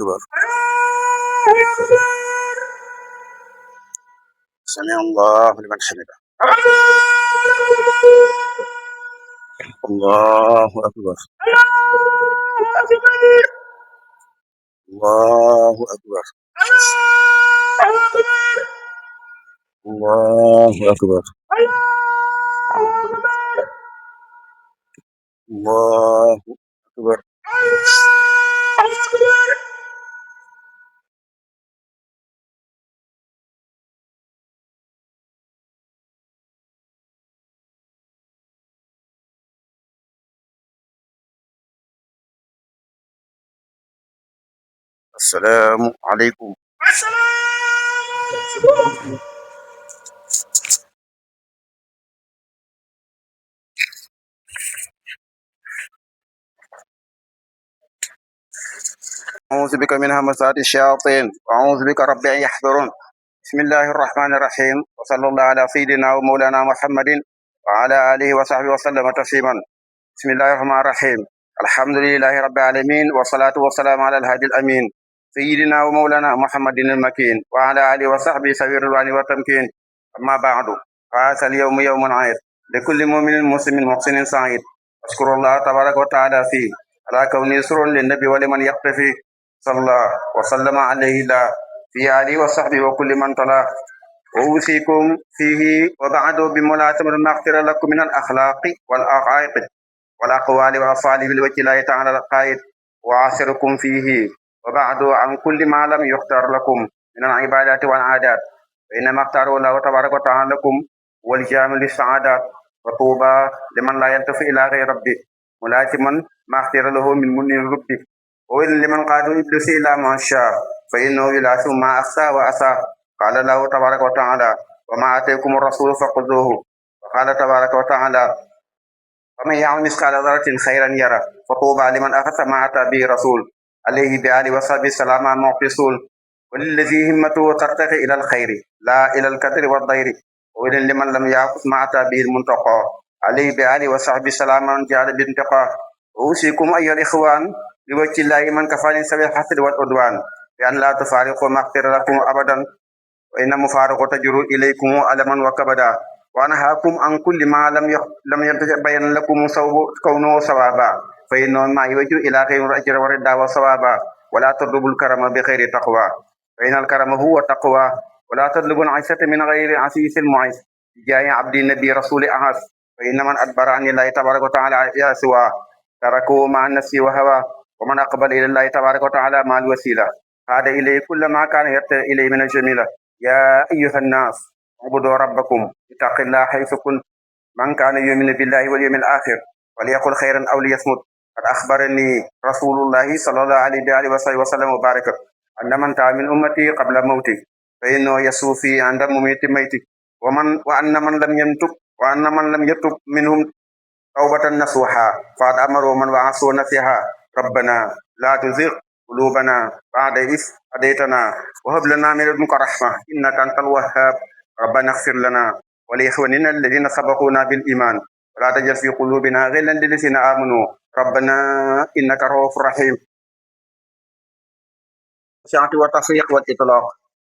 أكبر. سمع الله لمن حمده. الله أكبر. الله أكبر. الله أكبر. الله أكبر. السلام عليكم. أعوذ بك من همزات الشياطين وأعوذ بك رب أن يحضرون. بسم الله الرحمن الرحيم وصلى الله على سيدنا ومولانا محمد وعلى آله وصحبه وسلم تسليما. بسم الله الرحمن الرحيم. الحمد لله رب العالمين والصلاة والسلام على الهادي الأمين سيدنا ومولانا محمد المكين وعلى آله وصحبه سبيل الوعد والتمكين. أما بعد فهذا اليوم يوم عيد لكل مؤمن مسلم محسن سعيد. أشكر الله تبارك وتعالى فيه على كونه سر للنبي ولمن يقتفي صلى الله وسلم عليه الله في آله وصحبه وكل من طلع. وأوصيكم فيه وبعد بملازمة ما اختر لكم من الأخلاق والعقائد والأقوال والأفعال بالوجه الله تعالى القائد. وأعصركم فيه وبعد عن كل ما لم يختار لكم من العبادات والعادات فإنما اختاره الله تبارك وتعالى لكم والجامع للسعادات. وطوبى لمن لا ينتفي إلى غير ربه ملازما ما اختار له من من ربه. وإن لمن قاد إبليس إلى ما شاء فإنه يلازم ما أخسى وأسى. قال الله تبارك وتعالى وما آتيكم الرسول فخذوه. وقال تبارك وتعالى ومن يعمل مثقال ذرة خيرا يره. فطوبى لمن أخذ ما أتى به رسول عليه بآله وصحبه السلام معتصول. وللذي همته ترتقي إلى الخير لا إلى الكدر والضير. وإن لمن لم يأخذ ما أتى به المنتقى عليه بآله وصحبه السلام جعل بانتقى. أوصيكم أيها الإخوان بوجه الله من كفاني سبيل الحسد والعدوان بأن لا تفارقوا ما اختر لكم أبدا وإن مفارقة تجر إليكم ألما وكبدا. وأنهاكم عن كل ما لم يتبين لكم كونه صوابا فإنه ما يوجه إلى غير الأجر والرضا والصوابا. ولا تطلبوا الكرم بغير تقوى فإن الكرم هو التقوى. ولا تطلبوا العزة من غير عسيس المعز جاء عبد النبي رسول أحس. فإن من أدبر عن الله تبارك وتعالى يا سوى تركوا مع النفس وهوى. ومن أقبل إلى الله تبارك وتعالى مع الوسيلة هذا إليه كل ما كان يرتدي إليه من الجميلة. يا أيها الناس اعبدوا ربكم اتقوا الله حيث كنتم من كان يؤمن بالله واليوم الآخر وليقل خيرا أو ليصمت. قد أخبرني رسول الله صلى الله عليه وسلم وبارك أن من تاب من أمتي قبل موتي فإنه يسوفي عند مميت ميتي. وأن من لم يتب منهم توبة نصوحا فقد أمروا من وعصوا نصيحا. ربنا لا تزغ قلوبنا بعد إذ هديتنا وهب لنا من لدنك رحمة إنك أنت الوهاب. ربنا اغفر لنا ولإخواننا الذين سبقونا بالإيمان ولا تجعل في قلوبنا غلا للذين آمنوا ربنا إنك رؤوف رحيم. الشعب والتفريق والإطلاق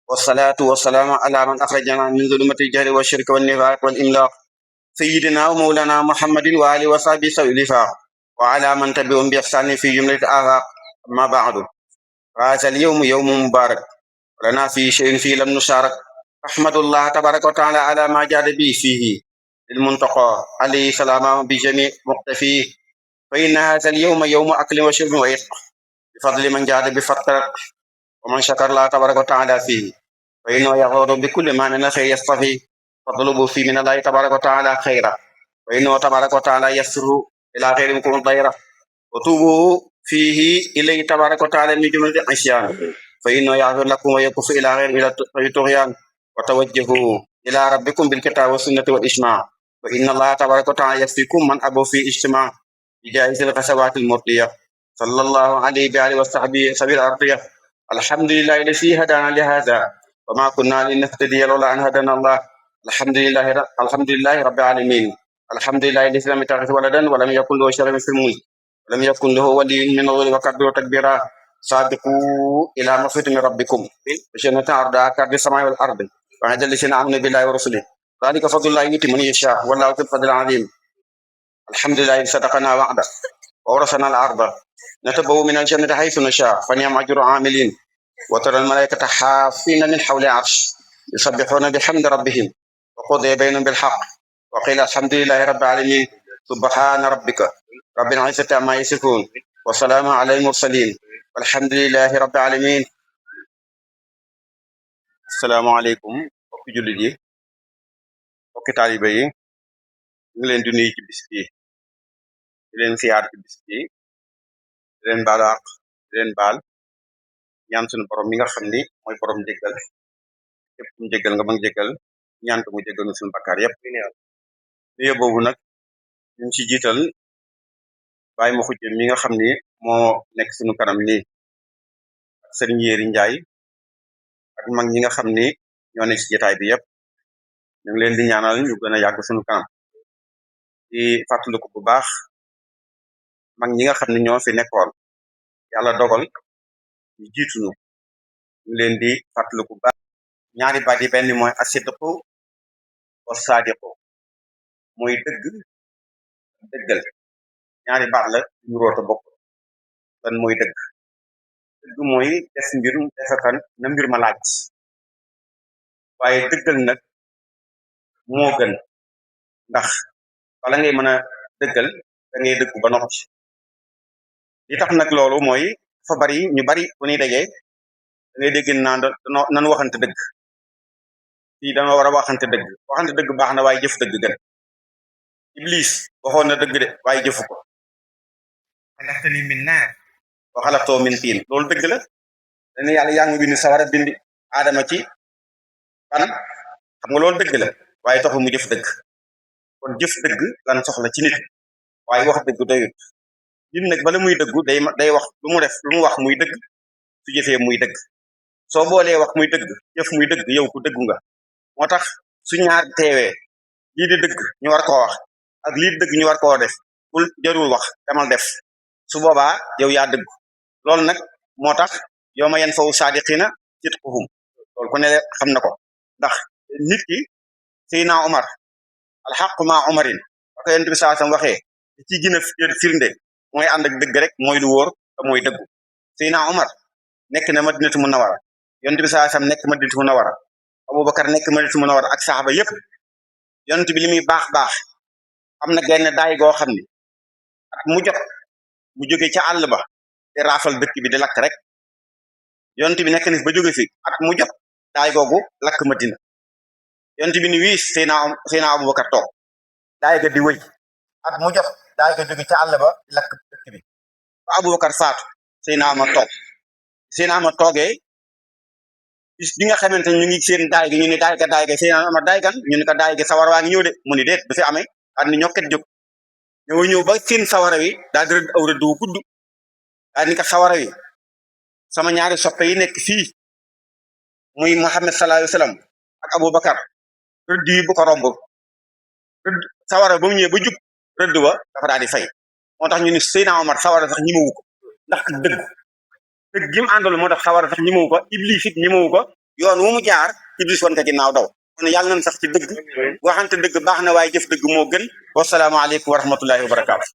والصلاة والسلام على من أخرجنا من ظلمة الجهل والشرك والنفاق والإملاق سيدنا ومولانا محمد وآله وصحبه سوء الوفاق وعلى من تبعهم بإحسان في جملة آفاق. أما بعد هذا اليوم يوم مبارك ولنا في شيء فيه لم نشارك. أحمد الله تبارك وتعالى على ما جاد به فيه للمنتقى عليه سلامه بجميع مقتفيه. فإن هذا اليوم يوم أكل وشرب وعتق بفضل من جاد بفطر ومن شكر الله تبارك وتعالى فيه فإنه يغور بكل ما من الخير يصطفي. فاطلبوا فيه من الله تبارك وتعالى خيرا فإنه تبارك وتعالى يسر إلى غيركم الضيرة. وتوبوا فيه إليه تبارك وتعالى من جملة العصيان فإنه يغفر لكم ويكف إلى غير إلى الطغيان. وتوجهوا إلى ربكم بالكتاب والسنة والإجماع فإن الله تبارك وتعالى يكفيكم من أبوا في اجتماع بجائز الغزوات المرضية. صلى الله عليه وآله وصحبه سبيل الأرضية. الحمد لله الذي هدانا لهذا وما كنا لنهتدي لولا أن هدانا الله. الحمد لله رب العالمين. الحمد لله الذي لم يتخذ ولدا ولم يكن له شريك في الملك ولم يكن له ولي من الظل وكبره تكبيرا. سابقوا إلى مغفرة من ربكم وجنة عرضها كأرض السماء والأرض وأعد الذين آمنوا بالله ورسله ذلك فضل الله يؤتيه من يشاء والله ذو الفضل العظيم الحمد لله صدقنا وعده وورثنا الأرض نتبوأ من الجنة حيث نشاء فنعم أجر عاملين وترى الملائكة حافين من حول العرش يسبحون بحمد ربهم وقضي بينهم بالحق وقيل الحمد لله رب العالمين سبحان ربك رب العزة عما يصفون وسلام على المرسلين والحمد لله رب العالمين. السلام عليكم mbokki jullit yi mbokki taalibe yi ñu ngi leen di nuyu ci bis bi di leen siyaar ci bis bi di leen baal àq di leen baal ñaan suñu borom mi nga xam ni mooy borom jéggal képp mu jéggal nga mag jéggal ñaan ko mu jéggal nu suñu bakkaar yépp nuyu boobu nag ñu ci jiital Baye ma xujje mi nga xam ni moo nekk suñu kanam nii ak Sëriñ Yéeri Njaay ak mag ñi nga xam ni ñoo nekk ci jotaay bi yépp ñu ngi leen di ñaanal ñu gën a yàgg suñu kanam di fàttaliku bu baax mag ñi nga xam ne ñoo fi nekkoon yàlla dogal ñu jiituñu ñu leen di fàttaliku bu baax ñaari baat yi benn mooy asidqu wa sadiqu mooy dëgg dëggal ñaari baat la ñu roota bokk lan mooy dëgg dëgg mooy def mbir defatan na mbir ma laaj waaye dëggal nag moo gën ndax bala ngay mën a dëggal da ngay dëggu ba noppi li tax nag loolu mooy fa bari ñu bari bu ñuy dajee da ngay dégg naan nanu waxante dëgg fii danga war a waxante dëgg baax na waaye jëf dëgg gën Iblis waxoon na dëgg de waaye jëfu ko xalaqtanii min naar wa xalaqtahu min tiin loolu dëgg la dañu yàlla yaa ngi bind sawara bindi aadama ci ban xam nga loolu dëgg la waaye taxul mu jëf dëgg kon jëf dëgg lan soxla ci nit waaye wax dëgg doyut nit nag bala muy dëggu day wax lu mu def lu mu wax muy dëgg su jëfee muy dëgg soo boolee wax muy dëgg jëf muy dëgg yow ku dëggu nga moo tax su ñaar teewee lii di dëgg ñu war koo wax ak lii di dëgg ñu war koo def bul jarul wax demal def su boobaa yow yaa dëggu loolu nag moo tax yow ma yen fawu saadiqina sidquhum loolu ku ne xam na ko ndax nit ki Seydina Omar alxaqu ma Omarin ba ko yonent bi saasam waxee ci gën a firnde mooy ànd ak dëgg rek mooy lu wóor te mooy dëggu Seydina Omar nekk na Madinatu Munawara yonent bi saasam nekk Madinatu Munawara Abubakar nekk Madinatu Munawara ak saxaba yépp yonent bi li muy baax baax am na genn daay goo xam ni at mu jot mu jóge ca àll ba te raafal dëkk bi di lakk rek yonent bi nekk na ba jóge fi at mu jot daay googu lakk Madina yonent bi ni wiis Seydina Abubakar toog daay ga di wëy at mu jot daay ga jóge ca àll ba di lakk dëkk bi ba Abubakar faatu Seydina Omar toog Seydina Omar toogee bis bi nga xamante ñu ngi seen daay gi ñu ne daay ga Seydina Omar daay gan ñu ne ko daay gi sawar waa ngi ñëw de mu ni déet du fi amee at ni ñokket jóg ñëw ba seen sawara wi daal di rëdd aw rëdd wu gudd daal ni ko sawara wi sama ñaari soppe yi nekk fii muy Muhammad sallallahu alayhi wasallam ak Abubakar rëdd yi bu ko romb rëdd sawara ba mu ñëwee ba jub rëdd wa dafa daal di fay moo tax ñu ni Seydina Omar sawara sax ñimawu ko ndax dëgg gi mu àndal moo tax sawara sax ñimawu ko Iblis it ñimawu ko yoon wu mu jaar Iblis wan ko ginnaaw daw kon yàlla nañ sax ci dëgg waxante dëgg baax na waaye jëf dëgg moo gën wassalaamu aleykum wa rahmatullahi wa barakaatu